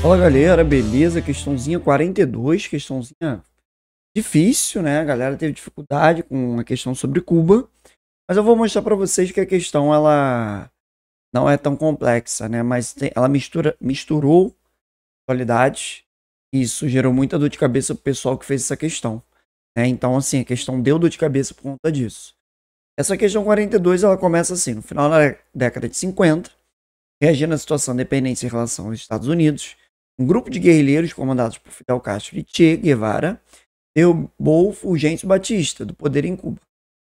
Fala galera, beleza? Questãozinha 42, questãozinha difícil, né? A galera teve dificuldade com a questão sobre Cuba, mas eu vou mostrar para vocês que a questão ela não é tão complexa, né? Mas ela misturou qualidades e isso gerou muita dor de cabeça pro pessoal que fez essa questão, né? Então, assim, a questão deu dor de cabeça por conta disso. Essa questão 42, ela começa assim, no final da década de 50, reagindo à situação de dependência em relação aos Estados Unidos. Um grupo de guerrilheiros comandados por Fidel Castro e Che Guevara derrubou Fulgêncio Batista do poder em Cuba,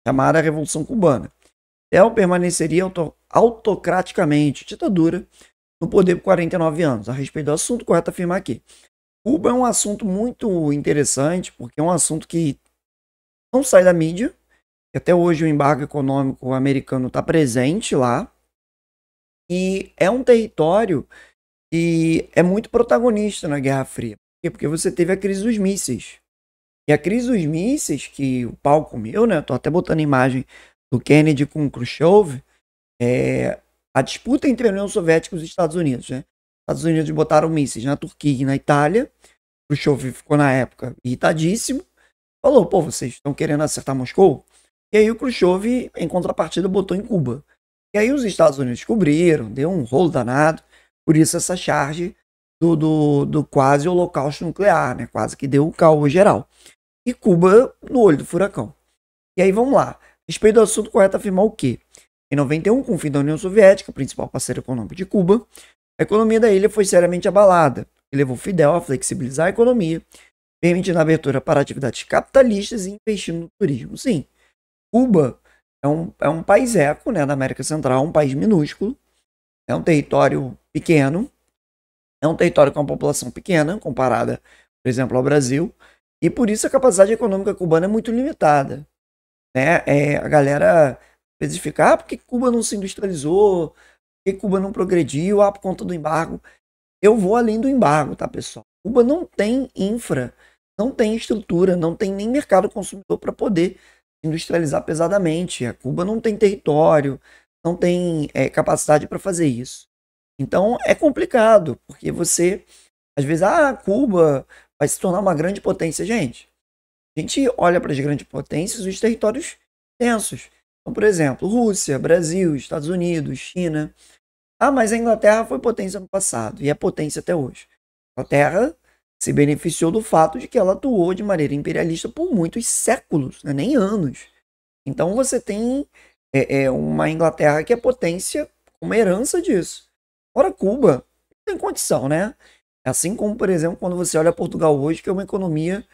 chamada Revolução Cubana. Fidel permaneceria autocraticamente, ditadura, no poder por 49 anos. A respeito do assunto, correto afirmar aqui. Cuba é um assunto muito interessante, porque é um assunto que não sai da mídia, e até hoje o embargo econômico americano está presente lá, e é um território e é muito protagonista na Guerra Fria. Por quê? Porque você teve a crise dos mísseis. E a crise dos mísseis, que o pau comeu, né? Tô até botando a imagem do Kennedy com o Khrushchev. A disputa entre a União Soviética e os Estados Unidos, né? Os Estados Unidos botaram mísseis na Turquia e na Itália. Khrushchev ficou, na época, irritadíssimo. Falou, pô, vocês estão querendo acertar Moscou? E aí o Khrushchev, em contrapartida, botou em Cuba. E aí os Estados Unidos descobriram, deu um rolo danado. Por isso essa charge do quase holocausto nuclear, né? Quase que deu o caos geral. E Cuba no olho do furacão. E aí vamos lá. A respeito do assunto, correto afirmar o quê? Em 91, com o fim da União Soviética, principal parceiro econômico de Cuba, a economia da ilha foi seriamente abalada, e levou Fidel a flexibilizar a economia, permitindo a abertura para atividades capitalistas e investindo no turismo. Sim, Cuba é um país eco, né, da América Central, um país minúsculo, é um território pequeno, é um território com uma população pequena, comparada, por exemplo, ao Brasil, e por isso a capacidade econômica cubana é muito limitada, né? A galera às vezes fica, por que Cuba não se industrializou? Por que Cuba não progrediu? Por conta do embargo. Eu vou além do embargo, tá, pessoal? Cuba não tem infra, não tem estrutura, não tem nem mercado consumidor para poder industrializar pesadamente. A Cuba não tem território, não tem capacidade para fazer isso. Então é complicado, porque você, às vezes, Cuba vai se tornar uma grande potência. Gente, a gente olha para as grandes potências, os territórios densos. Então, por exemplo, Rússia, Brasil, Estados Unidos, China. Mas a Inglaterra foi potência no passado e é potência até hoje. A Inglaterra se beneficiou do fato de que ela atuou de maneira imperialista por muitos séculos, né? Nem anos. Então você tem uma Inglaterra que é potência, uma herança disso. Ora, Cuba não tem condição, né? Assim como, por exemplo, quando você olha Portugal hoje, que é uma economia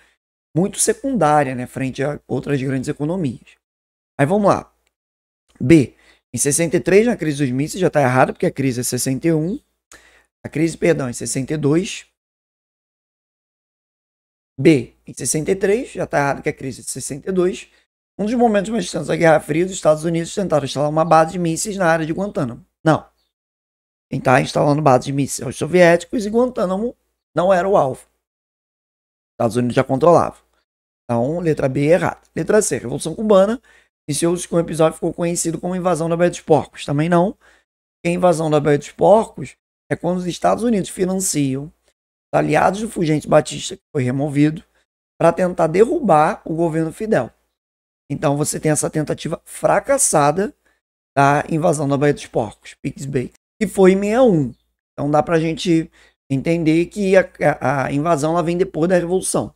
muito secundária, né, frente a outras grandes economias. Aí vamos lá. B. Em 63, na crise dos mísseis, já está errado, porque a crise é 61. A crise, perdão, é 62. B. Em 63, já está errado, que a crise é de 62. Um dos momentos mais distantes da Guerra Fria, os Estados Unidos tentaram instalar uma base de mísseis na área de Guantánamo. Não. Quem está instalando base de mísseis aos soviéticos e Guantánamo não era o alvo. Os Estados Unidos já controlavam. Então, letra B é errada. Letra C, Revolução Cubana. Iniciou-se com um episódio que ficou conhecido como Invasão da Baía dos Porcos. Também não. Porque a invasão da Baía dos Porcos é quando os Estados Unidos financiam os aliados do Fulgêncio Batista, que foi removido, para tentar derrubar o governo Fidel. Então você tem essa tentativa fracassada da invasão da Baía dos Porcos, Pigs Bay, que foi em 61. Então dá pra gente entender que a invasão ela vem depois da Revolução.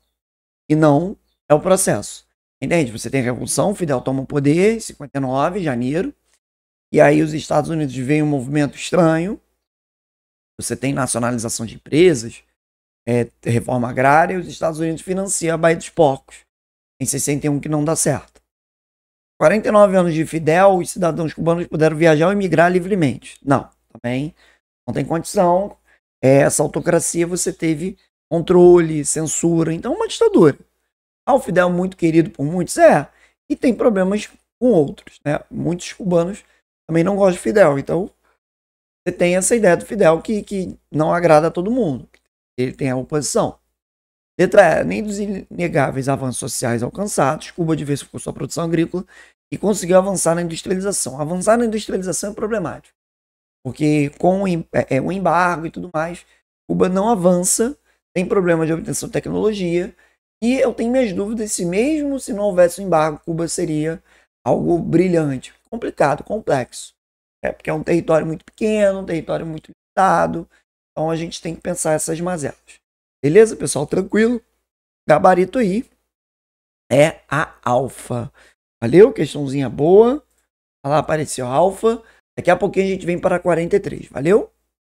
E não é o processo. Entende? Você tem a Revolução, Fidel toma o poder em 59, janeiro. E aí os Estados Unidos veem um movimento estranho. Você tem nacionalização de empresas, reforma agrária, e os Estados Unidos financiam a Baía dos Porcos. Em 61 que não dá certo. 49 anos de Fidel, os cidadãos cubanos puderam viajar ou emigrar livremente. Não, também não tem condição. Essa autocracia você teve controle, censura, então uma ditadura. O Fidel é muito querido por muitos, e tem problemas com outros, né? Muitos cubanos também não gostam de Fidel, então você tem essa ideia do Fidel que não agrada a todo mundo. Ele tem a oposição. Letra E, nem dos inegáveis avanços sociais alcançados, Cuba diversificou sua produção agrícola e conseguiu avançar na industrialização. Avançar na industrialização é problemático, porque com o embargo e tudo mais, Cuba não avança, tem problema de obtenção de tecnologia, e eu tenho minhas dúvidas se mesmo se não houvesse o embargo, Cuba seria algo brilhante, complicado, complexo. Porque é um território muito pequeno, um território muito limitado, então a gente tem que pensar essas mazelas. Beleza, pessoal? Tranquilo? Gabarito aí é a alfa. Valeu? Questãozinha boa. Olha lá, apareceu a alfa. Daqui a pouquinho a gente vem para 43. Valeu?